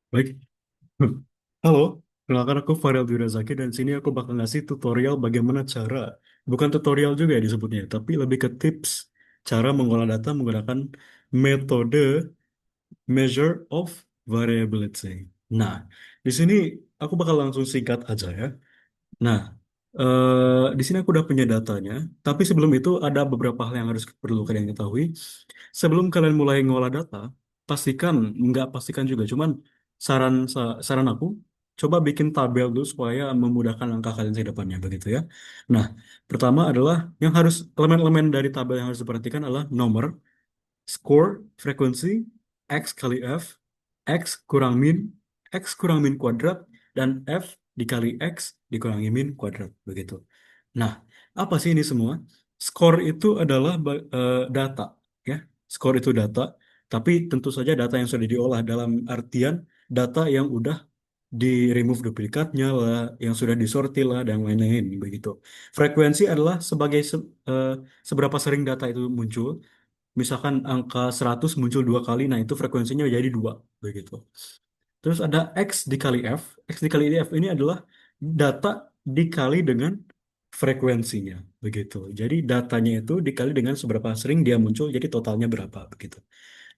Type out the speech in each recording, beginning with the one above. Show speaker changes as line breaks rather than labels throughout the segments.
Baik. Halo, kenalkan aku Farel Durazaki dan sini aku bakal ngasih tutorial bagaimana cara, bukan tutorial juga ya disebutnya, tapi lebih ke tips cara mengolah data menggunakan metode measure of variability. Nah, di sini aku bakal langsung singkat aja ya. Nah, di sini aku udah punya datanya, tapi sebelum itu ada beberapa hal yang harus perlu kalian ketahui. Sebelum kalian mulai ngolah data, pastikan, nggak pastikan juga, cuman saran aku, coba bikin tabel dulu supaya memudahkan langkah kalian ke depannya, begitu ya. Nah, pertama adalah yang harus elemen-elemen dari tabel yang harus diperhatikan adalah nomor, score, frekuensi, X kali F, X kurang min, X kurang min kuadrat, dan F dikali X dikurangi min kuadrat, begitu. Nah, apa sih ini semua? Skor itu adalah data, ya. Skor itu data, tapi tentu saja data yang sudah diolah dalam artian data yang udah di remove duplikatnya lah, yang sudah disortir lah, dan lain-lain begitu. Frekuensi adalah seberapa sering data itu muncul. Misalkan angka 100 muncul 2 kali, nah itu frekuensinya jadi 2 begitu. Terus ada X dikali F. X dikali F ini adalah data dikali dengan frekuensinya, begitu. Jadi datanya itu dikali dengan seberapa sering dia muncul, jadi totalnya berapa, begitu.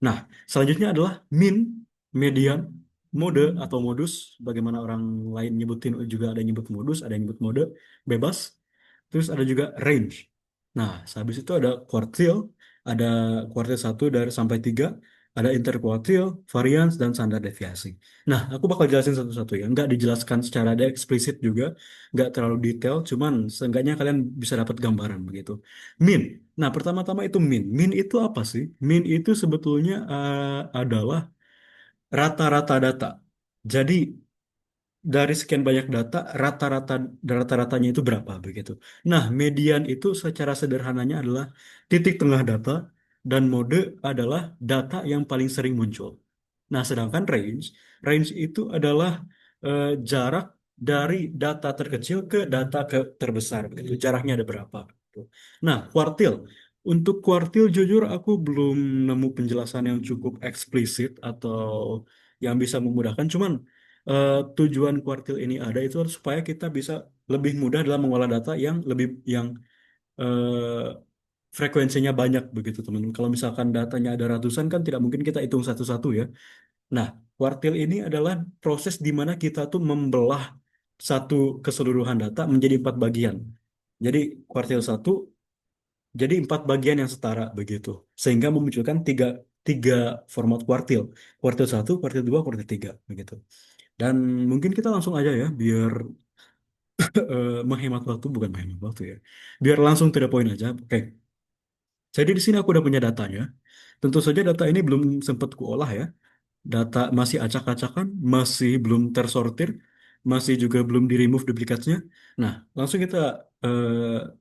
Nah, selanjutnya adalah min, median, mode atau modus. Bagaimana orang lain nyebutin juga ada yang nyebut modus, ada yang nyebut mode, bebas. Terus ada juga range. Nah, sehabis itu ada quartile, ada quartile 1 dari sampai 3, ada interquartile, variance, dan standar deviasi. Nah, aku bakal jelasin satu-satu ya. Nggak dijelaskan secara ada eksplisit juga, nggak terlalu detail, cuman seenggaknya kalian bisa dapat gambaran begitu. Min. Nah, pertama-tama itu min. Min itu apa sih? Min itu sebetulnya adalah rata-rata data. Jadi dari sekian banyak data, rata-ratanya itu berapa begitu. Nah, median itu secara sederhananya adalah titik tengah data dan mode adalah data yang paling sering muncul. Nah, sedangkan range itu adalah jarak dari data terkecil ke data terbesar begitu. Jaraknya ada berapa, gitu. Nah, kuartil. Untuk kuartil jujur aku belum nemu penjelasan yang cukup eksplisit atau yang bisa memudahkan. Cuman tujuan kuartil ini ada itu supaya kita bisa lebih mudah dalam mengolah data yang eh, frekuensinya banyak begitu teman-teman. Kalau misalkan datanya ada ratusan kan tidak mungkin kita hitung satu-satu ya. Nah, kuartil ini adalah proses di mana kita tuh membelah satu keseluruhan data menjadi 4 bagian. Jadi kuartil satu jadi 4 bagian yang setara begitu, sehingga memunculkan tiga tiga format kuartil. Kuartil satu, kuartil dua, kuartil tiga begitu. Dan mungkin kita langsung aja ya, biar menghemat waktu, bukan menghemat waktu ya. Biar langsung to the point aja. Oke, jadi di sini aku udah punya datanya. Tentu saja data ini belum sempat kuolah ya. Data masih acak-acakan, masih belum tersortir, masih juga belum di-remove duplikatnya. Nah, langsung kita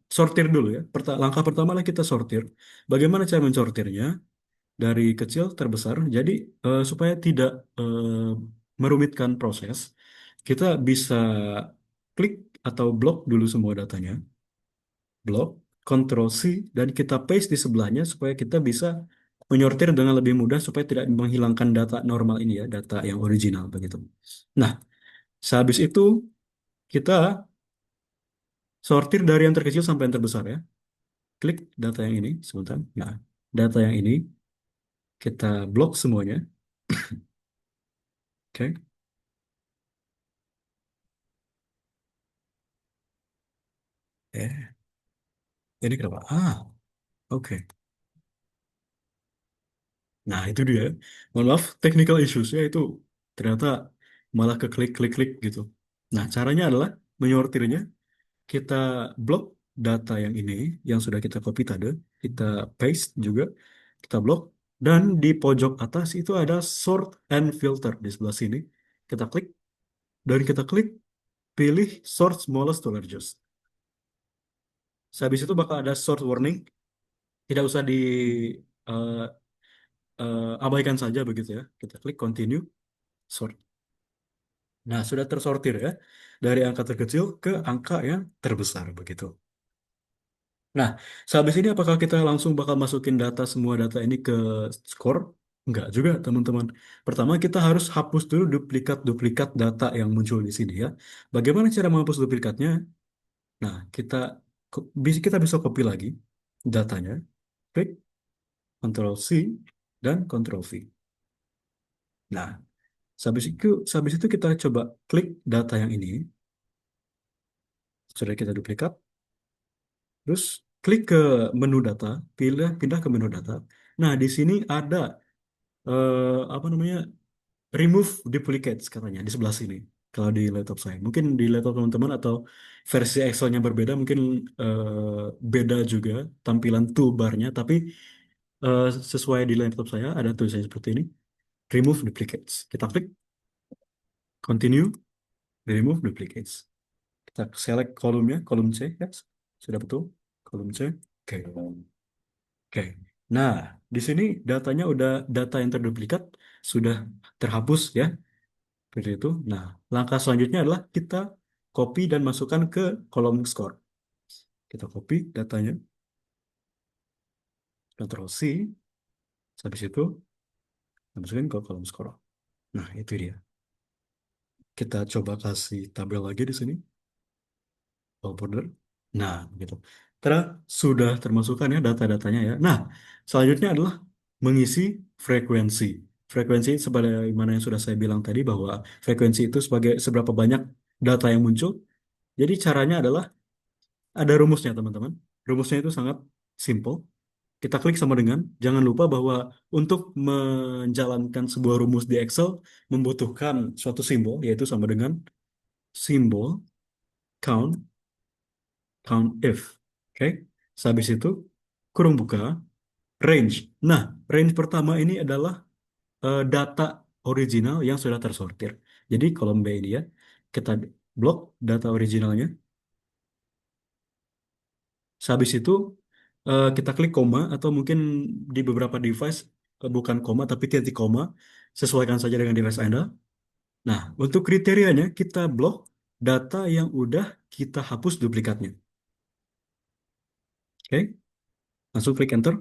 sortir dulu ya. Langkah pertama lah kita sortir. Bagaimana cara mensortirnya? Dari kecil terbesar. Jadi supaya tidak merumitkan proses, kita bisa klik atau blok dulu semua datanya, blok, Ctrl C, dan kita paste di sebelahnya supaya kita bisa menyortir dengan lebih mudah supaya tidak menghilangkan data normal ini ya, data yang original begitu. Nah, sehabis itu kita sortir dari yang terkecil sampai yang terbesar ya. Klik data yang ini sebentar. Nah, data yang ini kita blok semuanya. Oke. Ini kenapa? Oke. Nah, itu dia. Mohon maaf, technical issues ya itu ternyata malah ke klik-klik-klik gitu. Nah, caranya adalah menyortirnya. Kita blok data yang ini, yang sudah kita copy tadi, kita paste juga, kita blok, dan di pojok atas itu ada sort and filter di sebelah sini. Kita klik, dan kita klik pilih sort smallest to largest. Sehabis itu bakal ada sort warning, tidak usah di eh, abaikan saja begitu ya. Kita klik continue, sort. Nah, sudah tersortir ya, dari angka terkecil ke angka yang terbesar begitu. Nah, sehabis ini apakah kita langsung bakal masukin semua data ini ke score? Enggak juga, teman-teman. Pertama, kita harus hapus dulu duplikat-duplikat data yang muncul di sini ya. Bagaimana cara menghapus duplikatnya? Nah, kita bisa copy lagi datanya, klik Ctrl C dan Ctrl V. Nah, habis itu kita coba klik data yang ini, sudah kita duplikat, terus klik ke menu data, pindah ke menu data. Nah, di sini ada apa namanya? Remove duplicates katanya di sebelah sini. Kalau di laptop saya, mungkin di laptop teman-teman atau versi Excel-nya berbeda, mungkin beda juga tampilan toolbar-nya. Tapi eh, sesuai di laptop saya ada tulisannya seperti ini, remove duplicates. Kita klik continue, remove duplicates. Kita select kolomnya, kolom C, ya, sudah betul, kolom C. Oke, oke. Nah, di sini data yang terduplikat sudah terhapus ya. Seperti itu. Nah, langkah selanjutnya adalah kita copy dan masukkan ke kolom score. Kita copy datanya, Ctrl C, habis itu kita masukin ke kolom score. Nah, itu dia. Kita coba kasih tabel lagi di sini, all border. Nah, gitu. Terus sudah termasukkan ya data-datanya ya. Nah, selanjutnya adalah mengisi frekuensi. Frekuensi sebagaimana yang sudah saya bilang tadi bahwa frekuensi itu sebagai seberapa banyak data yang muncul. Jadi caranya adalah ada rumusnya, teman-teman. Rumusnya itu sangat simple. Kita klik sama dengan, jangan lupa bahwa untuk menjalankan sebuah rumus di Excel membutuhkan suatu simbol, yaitu sama dengan simbol count, count if. Oke, Sehabis itu kurung buka, range. Nah, range pertama ini adalah data original yang sudah tersortir. Jadi kolom B ini ya, kita blok data originalnya. Sehabis itu kita klik koma atau mungkin di beberapa device bukan koma tapi titik koma, sesuaikan saja dengan device Anda. Nah, untuk kriterianya kita blok data yang udah kita hapus duplikatnya. Oke, langsung klik enter.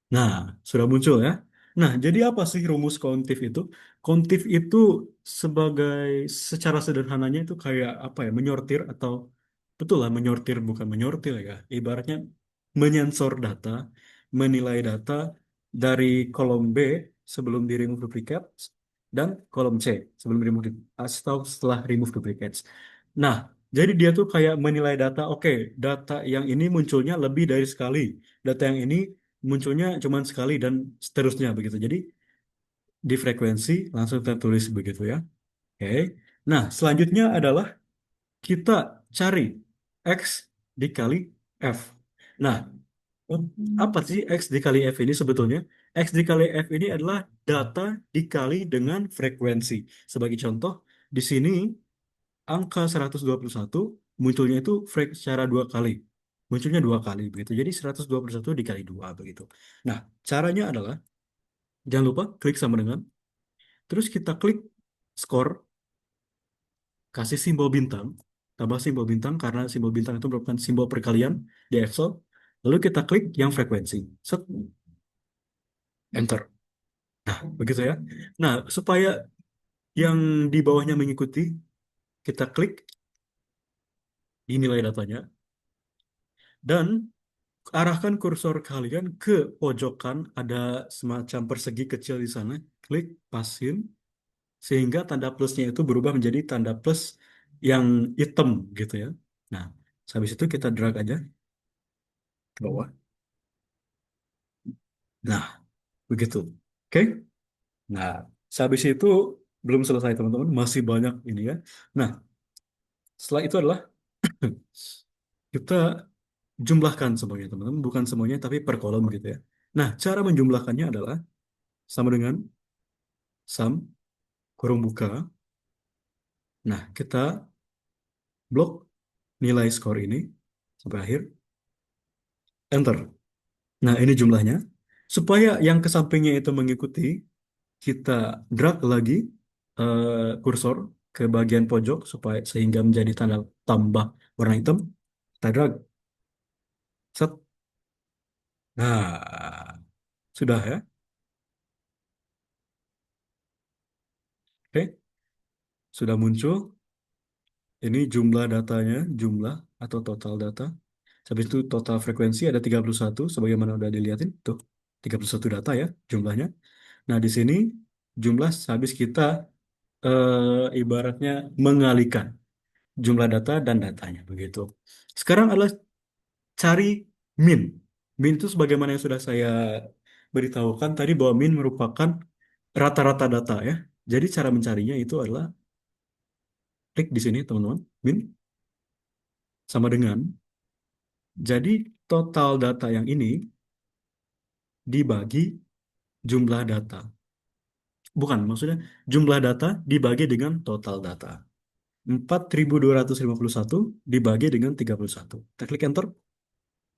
Nah, sudah muncul ya. Nah, jadi apa sih rumus kontif itu? Kontif itu sebagai secara sederhananya itu kayak apa ya? Menyortir atau betul lah menyortir bukan menyortir ya. Ibaratnya menyensor data, menilai data dari kolom B sebelum di remove duplicates dan kolom C sebelum atau setelah remove duplicates. Nah, jadi dia tuh kayak menilai data, oke, data yang ini munculnya lebih dari sekali. Data yang ini munculnya cuma sekali dan seterusnya begitu. Jadi di frekuensi langsung tertulis begitu ya. Oke. Nah, selanjutnya adalah kita cari X dikali F. Nah, apa sih X dikali F ini sebetulnya? X dikali F ini adalah data dikali dengan frekuensi. Sebagai contoh, di sini angka 121 munculnya itu secara dua kali. Munculnya dua kali begitu. Jadi 121 dikali dua begitu. Nah, caranya adalah jangan lupa klik sama dengan. Terus kita klik skor, kasih simbol bintang, tambah simbol bintang karena simbol bintang itu merupakan simbol perkalian di Excel. Lalu kita klik yang frekuensi. Set, enter. Nah, begitu ya. Nah, supaya yang di bawahnya mengikuti, kita klik di nilai datanya dan arahkan kursor kalian ke pojokan, ada semacam persegi kecil di sana. Klik pasin sehingga tanda plusnya itu berubah menjadi tanda plus yang hitam gitu ya. Nah, habis itu kita drag aja ke bawah. Nah, begitu. Oke? Nah, habis itu belum selesai teman-teman, masih banyak ini ya. Nah, setelah itu adalah kita jumlahkan semuanya teman-teman, bukan semuanya tapi per kolom gitu ya. Nah, cara menjumlahkannya adalah sama dengan sum kurung buka. Nah, kita blok nilai skor ini sampai akhir, enter. Nah, ini jumlahnya. Supaya yang ke sampingnya itu mengikuti, kita drag lagi kursor ke bagian pojok supaya sehingga menjadi tanda tambah warna hitam. Kita drag. Set. Nah, sudah ya. Oke, sudah muncul. Ini jumlah datanya, jumlah atau total data. Habis itu total frekuensi ada 31, sebagaimana udah dilihatin. Tuh, 31 data ya jumlahnya. Nah, di sini jumlah habis kita ibaratnya mengalihkan jumlah data dan datanya begitu. Sekarang adalah cari min. Min itu sebagaimana yang sudah saya beritahukan tadi bahwa min merupakan rata-rata data ya. Jadi cara mencarinya itu adalah klik di sini teman-teman. Min sama dengan jadi total data yang ini dibagi jumlah data. Bukan, maksudnya jumlah data dibagi dengan total data. 4.251 dibagi dengan 31. Kita klik enter,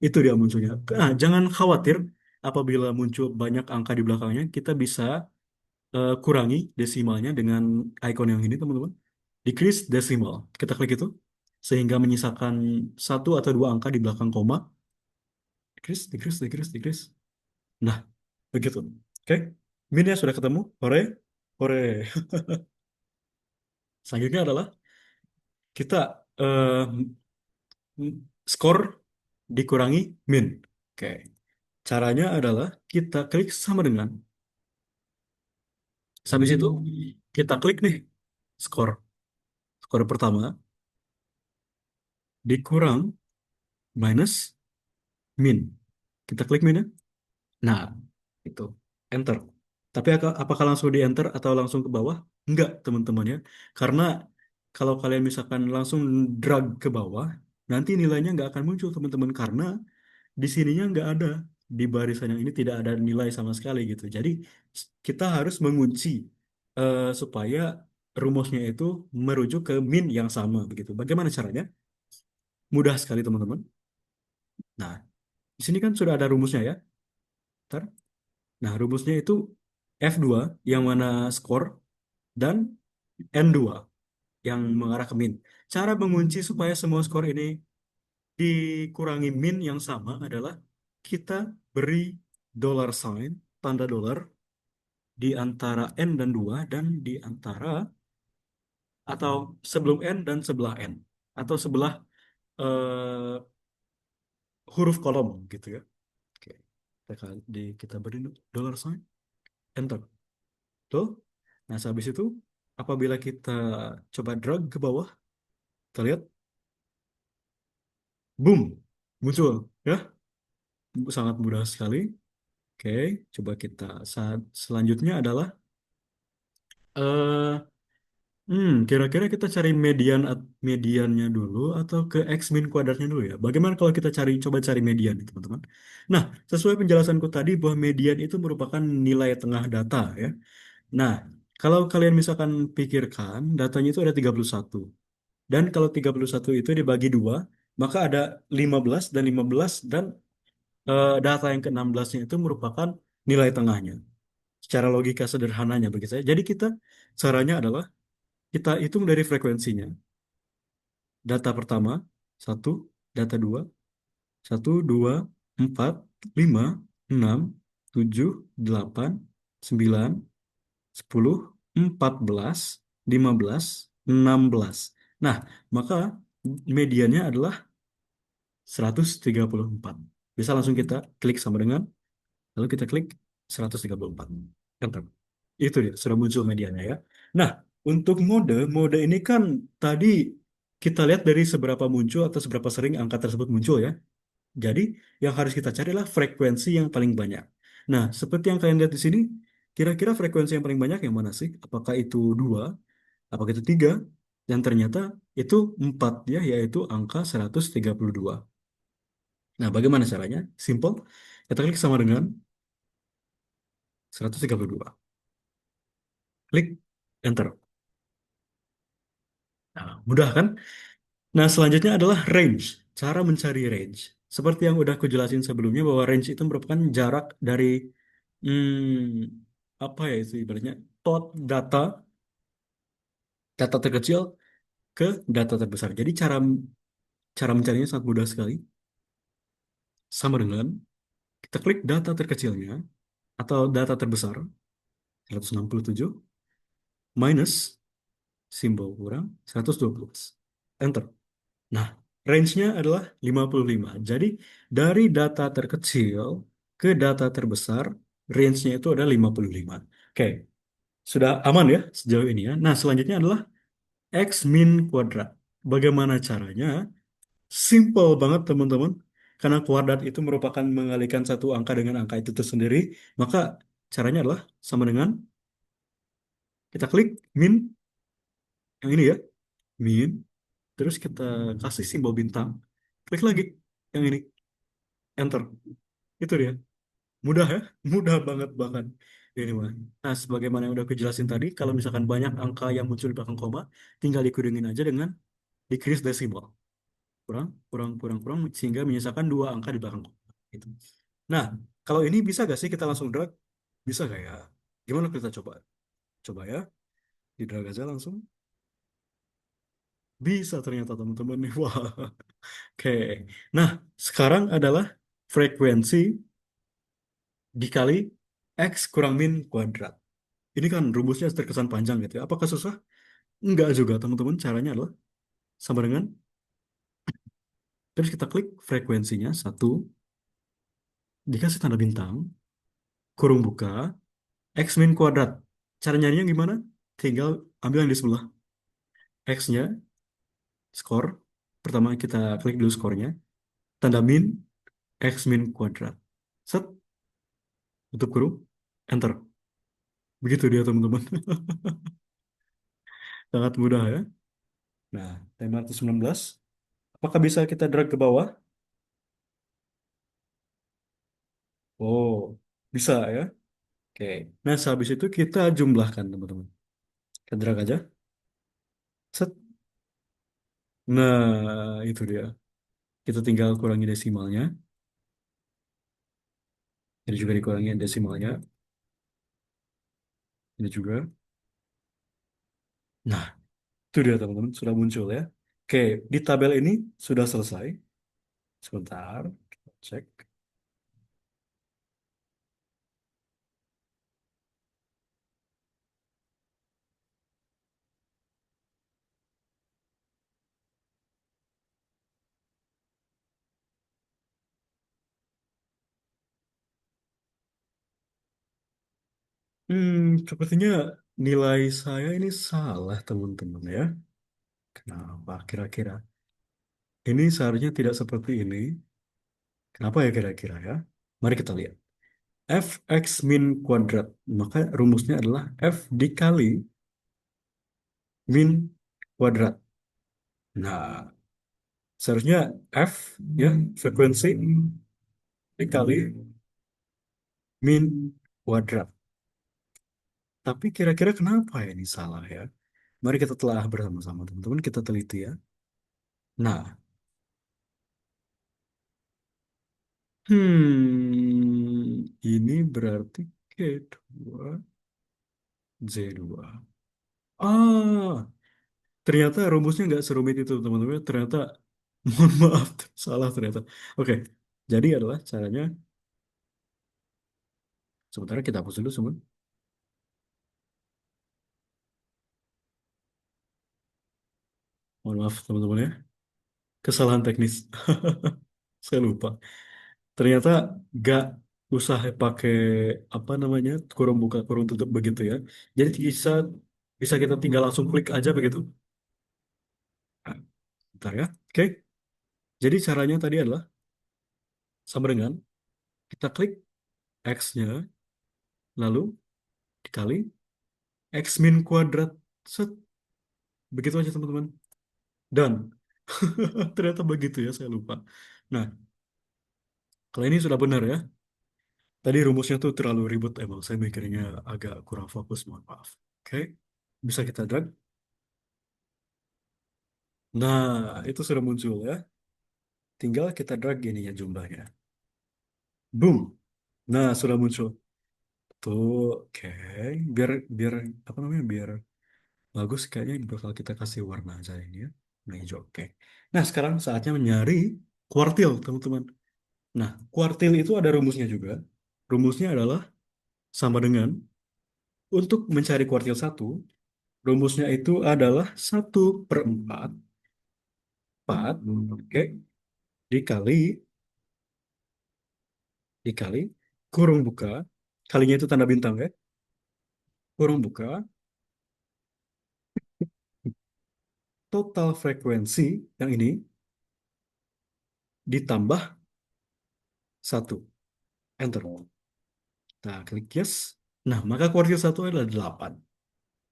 itu dia munculnya. Nah, jangan khawatir apabila muncul banyak angka di belakangnya, kita bisa kurangi desimalnya dengan icon yang ini, teman-teman. Decrease decimal. Kita klik itu, sehingga menyisakan satu atau dua angka di belakang koma. Decrease, decrease, decrease, decrease. Nah, begitu. Oke, minnya sudah ketemu. Hore, hore. Selanjutnya adalah kita skor dikurangi min. Oke, caranya adalah kita klik sama dengan. Habis itu kita klik nih skor. Skor pertama dikurang minus min. Kita klik min ya. Nah, itu enter. Tapi apakah langsung di enter atau langsung ke bawah? Enggak, teman-teman ya. Karena kalau kalian misalkan langsung drag ke bawah, nanti nilainya nggak akan muncul, teman-teman. Karena di sininya nggak ada. Di barisan yang ini tidak ada nilai sama sekali gitu. Jadi kita harus mengunci supaya rumusnya itu merujuk ke min yang sama begitu. Bagaimana caranya? Mudah sekali, teman-teman. Nah, di sini kan sudah ada rumusnya ya. Ntar. Nah, rumusnya itu F2 yang mana skor dan N2 yang mengarah ke min. Cara mengunci supaya semua skor ini dikurangi min yang sama adalah kita beri dollar sign, tanda dolar di antara N dan 2 dan di antara atau sebelum N dan sebelah N atau sebelah eh, huruf kolom gitu ya. Oke. Kita beri dollar sign, enter. Tuh. Nah, habis itu apabila kita coba drag ke bawah, kita lihat, boom, muncul ya. Sangat mudah sekali. Oke, coba kita saat selanjutnya adalah eh kira-kira kita cari mediannya dulu atau ke X min kuadratnya dulu ya. Bagaimana kalau kita coba cari median, teman-teman? Nah, sesuai penjelasanku tadi bahwa median itu merupakan nilai tengah data ya. Nah, kalau kalian misalkan pikirkan datanya itu ada 31. Dan kalau 31 itu dibagi dua, maka ada 15 dan 15 dan data yang ke-16-nya itu merupakan nilai tengahnya. Secara logika sederhananya begitu ya. Jadi caranya adalah kita hitung dari frekuensinya. Data pertama, satu, data dua, satu, dua, empat, lima, enam, tujuh, delapan, sembilan, 10, 14, 15, 16. Nah, maka mediannya adalah 134. Bisa langsung kita klik sama dengan, lalu kita klik 134. Enter. Itu dia, sudah muncul medianya ya. Nah, untuk mode ini kan tadi kita lihat dari seberapa muncul atau seberapa sering angka tersebut muncul ya. Jadi, yang harus kita cari adalah frekuensi yang paling banyak. Nah, seperti yang kalian lihat di sini, kira-kira frekuensi yang paling banyak yang mana sih? Apakah itu dua? Apakah itu tiga? Dan ternyata itu empat ya, yaitu angka 132. Nah, bagaimana caranya? Simple. Kita klik sama dengan 132. Klik enter. Nah, mudah kan? Nah, selanjutnya adalah range. Cara mencari range. Seperti yang udah aku jelasin sebelumnya bahwa range itu merupakan jarak dari apa ya itu ibaratnya data data terkecil ke data terbesar. Jadi cara cara mencarinya sangat mudah sekali. Sama dengan kita klik data terkecilnya atau data terbesar 167. minus simbol kurang 112. Enter. Nah, range-nya adalah 55. Jadi, dari data terkecil ke data terbesar, range-nya itu ada 55. Oke, sudah aman ya sejauh ini ya. Nah, selanjutnya adalah X min kuadrat. Bagaimana caranya? Simple banget teman-teman. Karena kuadrat itu merupakan mengalikan satu angka dengan angka itu tersendiri, maka caranya adalah sama dengan kita klik min yang ini ya, min, terus kita kasih simbol bintang, klik lagi yang ini, enter. Itu dia. Mudah ya? Mudah banget bahkan. Ini mah. Nah, sebagaimana yang udah aku jelasin tadi, kalau misalkan banyak angka yang muncul di belakang koma, tinggal dikurangin aja dengan decrease decimal. Kurang, kurang, kurang, kurang, sehingga menyisakan dua angka di belakang koma. Gitu. Nah, kalau ini bisa gak sih kita langsung drag? Bisa gak ya? Gimana kita coba? Coba ya, di drag aja langsung. Bisa ternyata teman-teman. Wah, oke. Nah, sekarang adalah frekuensi dikali X kurang min kuadrat. Ini kan rumusnya terkesan panjang gitu ya. Apakah susah? Enggak juga, teman-teman. Caranya adalah sama dengan, terus kita klik frekuensinya, satu, dikasih tanda bintang, kurung buka, X min kuadrat. Cara nyarinya gimana? Tinggal ambil yang di sebelah. X-nya, skor. Pertama kita klik dulu skornya. Tanda min, X min kuadrat. Set, tutup kurung, enter. Begitu dia, teman-teman. Sangat mudah ya. Nah, T-19. Apakah bisa kita drag ke bawah? Oh, bisa ya. Oke. Nah, sehabis itu kita jumlahkan, teman-teman. Kita drag aja. Set. Nah, itu dia. Kita tinggal kurangi desimalnya. Ini juga dikurangi desimalnya. Ini juga. Nah, itu dia, teman-teman. Sudah muncul ya. Oke, di tabel ini sudah selesai. Sebentar. Kita cek. Sepertinya nilai saya ini salah, teman-teman ya. Kenapa kira-kira? Ini seharusnya tidak seperti ini. Kenapa ya kira-kira ya? Mari kita lihat. Fx min kuadrat. Maka rumusnya adalah F dikali min kuadrat. Nah, seharusnya F ya, frekuensi dikali min kuadrat. Tapi kira-kira kenapa ya ini salah ya? Mari kita telah bersama-sama teman-teman, kita teliti ya. Nah, ini berarti K2 Z2. Ah, ternyata rumusnya nggak serumit itu teman-teman. Ternyata, mohon maaf, salah ternyata. Oke, jadi adalah caranya, sementara kita hapus dulu semua. Mohon maaf teman-teman ya, kesalahan teknis. Saya lupa. Ternyata nggak usah pakai apa namanya kurung buka kurung tutup begitu ya. Jadi bisa bisa kita tinggal langsung klik aja begitu. Nah, bentar ya. Oke. Jadi caranya tadi adalah sama dengan kita klik X-nya, lalu dikali X min kuadrat. Set. Begitu aja teman-teman. Dan ternyata begitu ya, saya lupa. Nah, kalau ini sudah benar ya. Tadi rumusnya tuh terlalu ribet emang. Saya mikirnya agak kurang fokus, mohon maaf. Oke. Bisa kita drag. Nah, itu sudah muncul ya. Tinggal kita drag ininya jumlahnya. Boom. Nah, sudah muncul. Tuh, oke. Biar biar apa namanya? Biar bagus kayaknya bakal kita kasih warna aja ini ya. Warna hijau. Oke. Nah, sekarang saatnya mencari kuartil, teman-teman. Nah, kuartil itu ada rumusnya juga. Rumusnya adalah sama dengan untuk mencari kuartil satu, Rumusnya itu adalah 1/4, oke, dikali, dikali, kurung buka, kalinya itu tanda bintang ya, kurung buka, total frekuensi yang ini ditambah satu, enter. Nah, klik yes. Nah, maka kuartil satu adalah 8.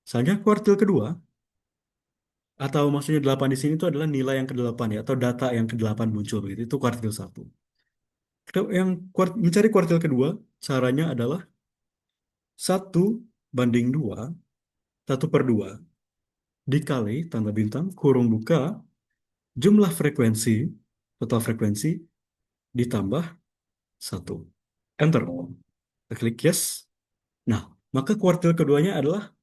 Misalnya kuartil kedua, atau maksudnya 8 di sini itu adalah nilai yang ke-8 ya, atau data yang ke-8 muncul begitu. Itu kuartil satu. Yang mencari kuartil kedua, caranya adalah 1/2, 1/2, dikali tanda bintang, kurung buka, jumlah frekuensi, total frekuensi, ditambah satu. Enter. Kita klik yes. Nah, maka kuartil keduanya adalah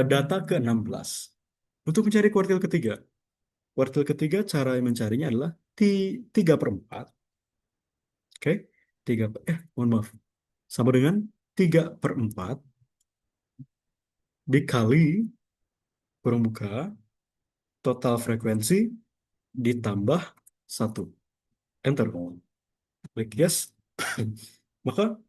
data ke-16. Untuk mencari kuartil ketiga cara mencarinya adalah 3/4. Oke, mohon maaf. Sama dengan 3/4 dikali kurung buka total frekuensi ditambah satu. Enter. Klik yes. Maka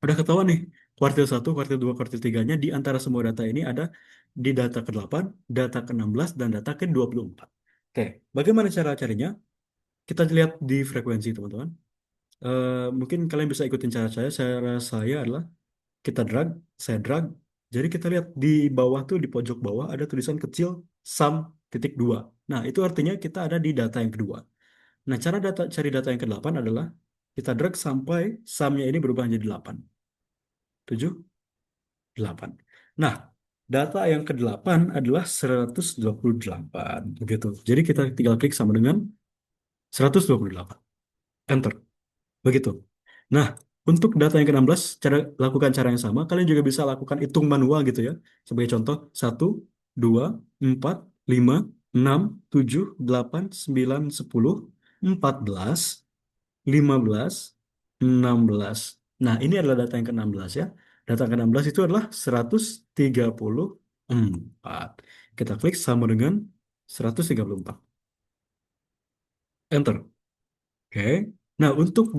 udah ketahuan nih. Kuartil satu, kuartil 2, kuartil tiganya di antara semua data ini ada di data ke-8, data ke-16, dan data ke-24. Oke, bagaimana cara carinya? Kita lihat di frekuensi, teman-teman. Mungkin kalian bisa ikutin cara saya. Cara saya adalah kita drag, saya drag. Jadi kita lihat di bawah tuh, di pojok bawah ada tulisan kecil sum titik dua. Nah, itu artinya kita ada di data yang kedua. Nah, cara cari data yang ke-8 adalah kita drag sampai sumnya ini berubah menjadi 8. 7, 8. Nah, data yang ke-8 adalah 128. Begitu. Jadi kita tinggal klik sama dengan 128. Enter. Begitu. Nah, untuk data yang ke-16, lakukan cara yang sama. Kalian juga bisa lakukan hitung manual gitu ya. Sebagai contoh, 1, 2, 4, 5, 6, 7, 8, 9, 10, 14, 15, 16. Nah, ini adalah data yang ke-16 ya. Data yang ke-16 itu adalah 134. Kita klik sama dengan 134. Enter. Oke. Nah, untuk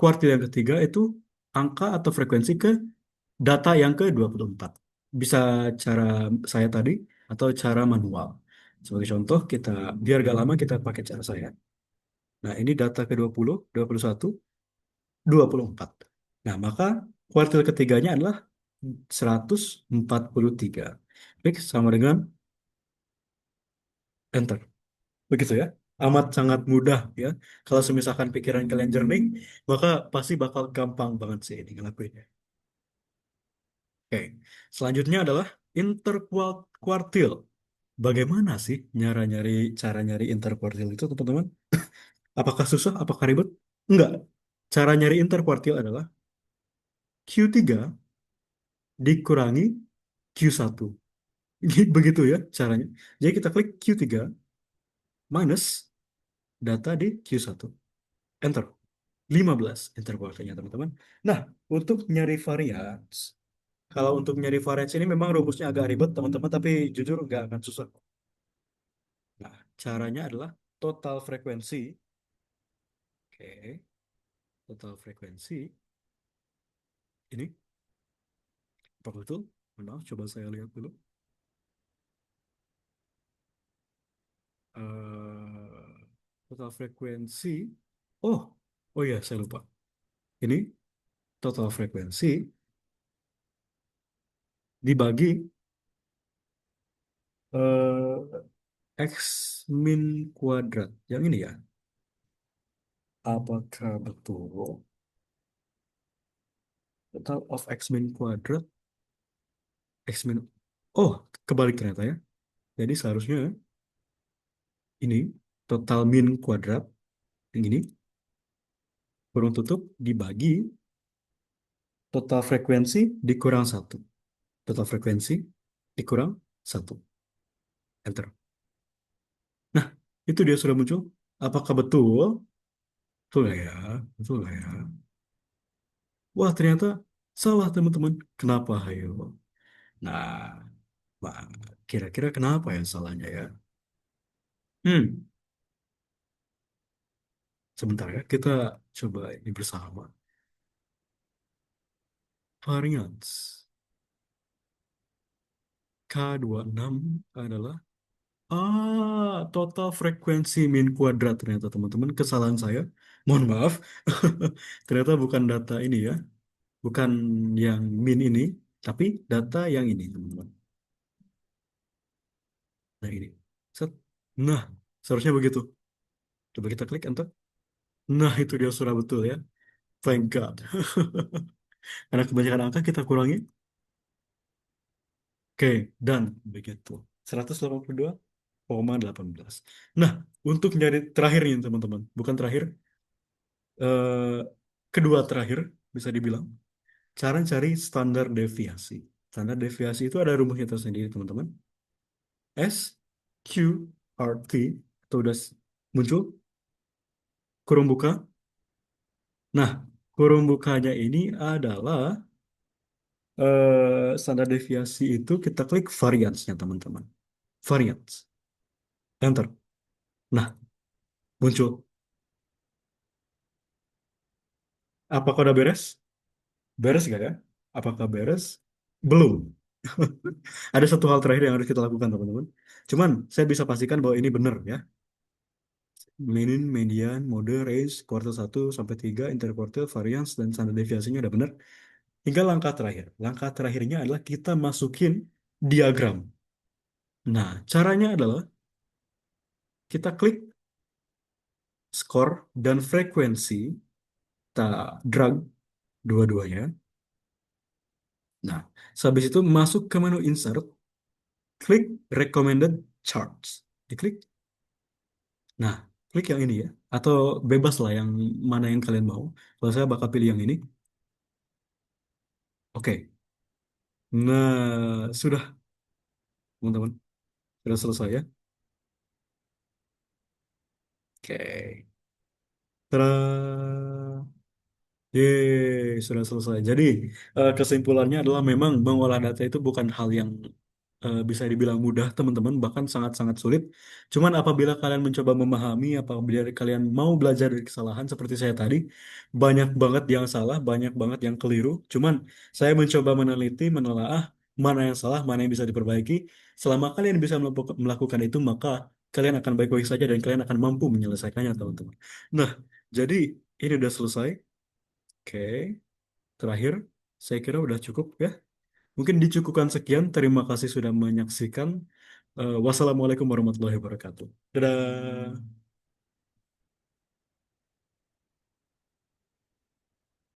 kuartil yang ketiga itu angka atau frekuensi ke data yang ke-24. Bisa cara saya tadi atau cara manual. Sebagai contoh, biar gak lama kita pakai cara saya. Nah, ini data ke-20, 21, 24. Nah, maka kuartil ketiganya adalah 143. Klik sama dengan enter. Begitu ya. Amat sangat mudah ya. Kalau misalkan pikiran kalian jernih, maka pasti bakal gampang banget sih ini ngelakuinnya. Oke. Selanjutnya adalah interkuartil. Bagaimana sih cara nyari interkuartil itu, teman-teman? Apakah susah? Apakah ribet? Enggak. Cara nyari interkuartil adalah Q3 dikurangi Q1. Begitu ya caranya. Jadi kita klik Q3 minus data di Q1. Enter. 15 intervalnya teman-teman. Nah, untuk nyari varians, kalau untuk nyari varians ini memang rumusnya agak ribet teman-teman, tapi jujur nggak akan susah. Nah, caranya adalah total frekuensi. Oke, total frekuensi ini apa betul? Maaf, coba saya lihat dulu. Total frekuensi. Oh, oh ya, saya lupa. Ini total frekuensi dibagi X min kuadrat. Yang ini ya. Apakah betul total of X min kuadrat? X min... Oh, kebalik ternyata ya. Jadi seharusnya ini total min kuadrat. Yang ini kurung tutup dibagi total frekuensi dikurang satu. Total frekuensi dikurang satu. Enter. Nah, itu dia sudah muncul. Apakah betul? Betul nggak ya? Betul nggak ya? Wah, ternyata salah teman-teman. Kenapa? Ayo. Nah, Wah, kira-kira kenapa ya salahnya ya? Hmm, sebentar ya, kita coba ini bersama. Variance K26 adalah total frekuensi min kuadrat ternyata teman-teman. Kesalahan saya. Mohon maaf. Ternyata bukan data ini ya, bukan yang min ini, tapi data yang ini teman-teman. Nah ini. Set. Nah, seharusnya begitu. Coba kita klik enter. Nah, itu dia sudah betul ya. Thank God. Karena kebanyakan angka kita kurangi. Oke, dan begitu. 182,18. Nah, untuk nyari terakhir nih teman-teman. Bukan terakhir, eh, kedua terakhir bisa dibilang. Cara cari standar deviasi. Standar deviasi itu ada rumusnya tersendiri teman-teman. S, Q, R, T. Atau udah muncul kurung buka. Nah, kurung bukanya ini adalah standar deviasi itu kita klik variance-nya teman-teman. Variance. Enter. Nah, muncul. Apakah udah beres? Beres gak ya? Apakah beres? Belum. Ada satu hal terakhir yang harus kita lakukan, teman-teman. Cuman, saya bisa pastikan bahwa ini benar ya. Mean, median, mode, range, kuartil 1 sampai 3, interkuartil, variance, dan standar deviasinya udah benar. Tinggal langkah terakhir. Langkah terakhirnya adalah kita masukin diagram. Nah, caranya adalah kita klik skor dan frekuensi, kita drag dua-duanya. Nah, sehabis itu masuk ke menu insert, klik recommended charts. Diklik. Nah, klik yang ini ya. Atau bebas lah yang mana yang kalian mau. Kalau saya bakal pilih yang ini. Oke. Nah, sudah teman-teman. Sudah selesai ya. Oke. Tada. Yeay, sudah selesai. Jadi, kesimpulannya adalah memang mengolah data itu bukan hal yang bisa dibilang mudah, teman-teman, bahkan sangat-sangat sulit. Cuman apabila kalian mencoba memahami, apabila kalian mau belajar dari kesalahan seperti saya tadi, banyak banget yang salah, banyak banget yang keliru. Cuman saya mencoba meneliti, menelaah mana yang salah, mana yang bisa diperbaiki. Selama kalian bisa melakukan itu, maka kalian akan baik-baik saja dan kalian akan mampu menyelesaikannya, teman-teman. Nah, jadi ini udah selesai. Oke, terakhir, saya kira udah cukup ya. Mungkin dicukupkan sekian. Terima kasih sudah menyaksikan. Wassalamualaikum warahmatullahi wabarakatuh. Dadah.